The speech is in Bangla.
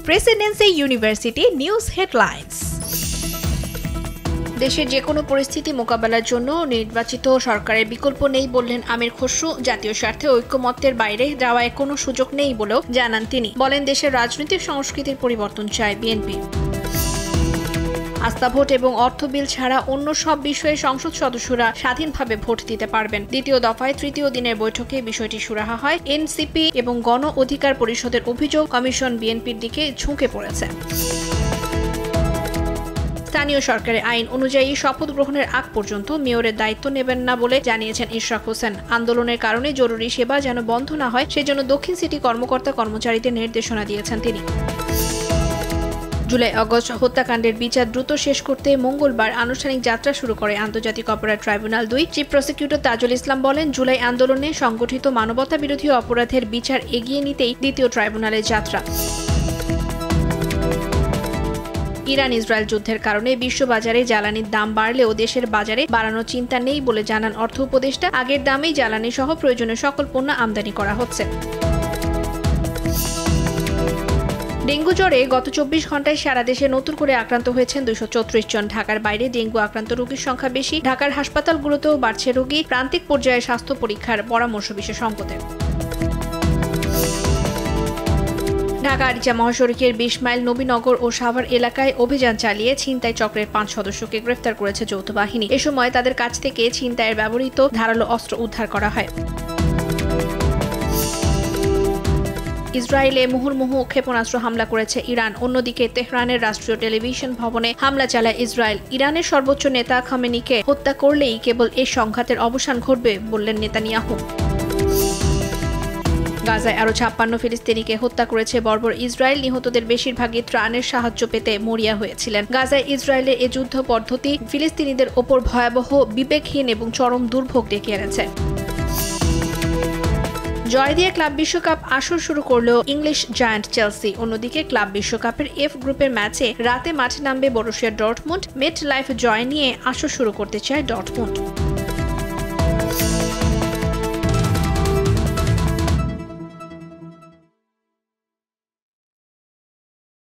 Presidency university news headlines. দেশের যে কোনো পরিস্থিতি মোকাবেলার জন্য নির্বাচিত সরকারের বিকল্প নেই বললেন আমির খসরু। জাতীয় স্বার্থে ঐক্যমত্যের বাইরে যাওয়ায় কোনো সুযোগ নেই বলেও জানান তিনি। বলেন, দেশের রাজনৈতিক সংস্কৃতির পরিবর্তন চায় বিএনপি। আস্থা ভোট এবং অর্থ বিল ছাড়া অন্য সব বিষয়ে সংসদ সদস্যরা স্বাধীনভাবে ভোট দিতে পারবেন। দ্বিতীয় দফায় তৃতীয় দিনের বৈঠকে বিষয়টি সুরাহা হয়। এনসিপি এবং গণ অধিকার পরিষদের অভিযোগ, কমিশন বিএনপির দিকে ঝুঁকে পড়েছে। স্থানীয় সরকারের আইন অনুযায়ী শপথ গ্রহণের আগ পর্যন্ত মেয়রের দায়িত্ব নেবেন না বলে জানিয়েছেন ইশরাক হোসেন। আন্দোলনের কারণে জরুরি সেবা যেন বন্ধ না হয় সেজন্য দক্ষিণ সিটি কর্মকর্তা কর্মচারীদের নির্দেশনা দিয়েছেন তিনি। জুলাই আগস্ট হত্যাকাণ্ডের বিচার দ্রুত শেষ করতে মঙ্গলবার আনুষ্ঠানিক যাত্রা শুরু করে আন্তর্জাতিক অপরাধ tribunal 2। Chief prosecutor Tajul Islam বলেন, জুলাই আন্দোলনে সংগঠিত মানবতা বিরোধী অপরাধের বিচার এগিয়ে নিতেই দ্বিতীয় ট্রাইব্যুনালের যাত্রা। ইরান ইসরায়েল যুদ্ধের কারণে বিশ্ববাজারে জ্বালানির দাম বাড়লেও দেশের বাজারে বাড়ানোর চিন্তা নেই বলে জানান অর্থ উপদেষ্টা। আগের দামেই জ্বালানি সহ প্রয়োজনীয় সকল পণ্য আমদানি করা হচ্ছে। ডেঙ্গু জ্বরে গত 24 ঘন্টায় সারা দেশে নতুন করে আক্রান্ত হয়েছেন 234 জন। ঢাকার বাইরে ডেঙ্গু আক্রান্ত রোগীর সংখ্যা বেশি। ঢাকার হাসপাতালগুলোতেও বাড়ছে রোগী। প্রান্তিক পর্যায়ে স্বাস্থ্য পরীক্ষার পরামর্শ বিশেষজ্ঞদের। ঢাকা আরিচা মহাসড়কের 20 মাইল নবীনগর ও সাভার এলাকায় অভিযান চালিয়ে ছিনতাই চক্রের 5 সদস্যকে গ্রেফতার করেছে যৌথ বাহিনী। এ সময় তাদের কাছ থেকে ছিনতাইয়ের ব্যবহৃত ধারালো অস্ত্র উদ্ধার করা হয়। ইসরায়েলে মুহুর্মুহু ক্ষেপণাস্ত্র হামলা করেছে ইরান। অন্যদিকে তেহরানের রাষ্ট্রীয় টেলিভিশন ভবনে হামলা চালায় ইসরায়েল। ইরানের সর্বোচ্চ নেতা খামেনিকে হত্যা করলেই কেবল এই সংঘাতের অবসান ঘটবে বললেন নেতানিয়াহু। গাজায় আরও 56 ফিলিস্তিনিকে হত্যা করেছে বর্বর ইসরায়েল। নিহতদের বেশিরভাগই ত্রাণের সাহায্য পেতে মরিয়া হয়েছিলেন। গাজায় ইসরায়েলের এ যুদ্ধ পদ্ধতি ফিলিস্তিনিদের ওপর ভয়াবহ, বিবেকহীন এবং চরম দুর্ভোগ ডেকে এনেছে। জয় দিয়ে ক্লাব বিশ্বকাপ আসর শুরু করলো ইংলিশ জায়ান্ট চেলসি। অন্যদিকে ক্লাব বিশ্বকাপের এফ গ্রুপের ম্যাচে রাতে মাঠে নামবে বরুসিয়া ডর্টমুন্ড। মেট লাইফ জয় নিয়ে আসর শুরু করতে চায় ডর্টমুন্ড।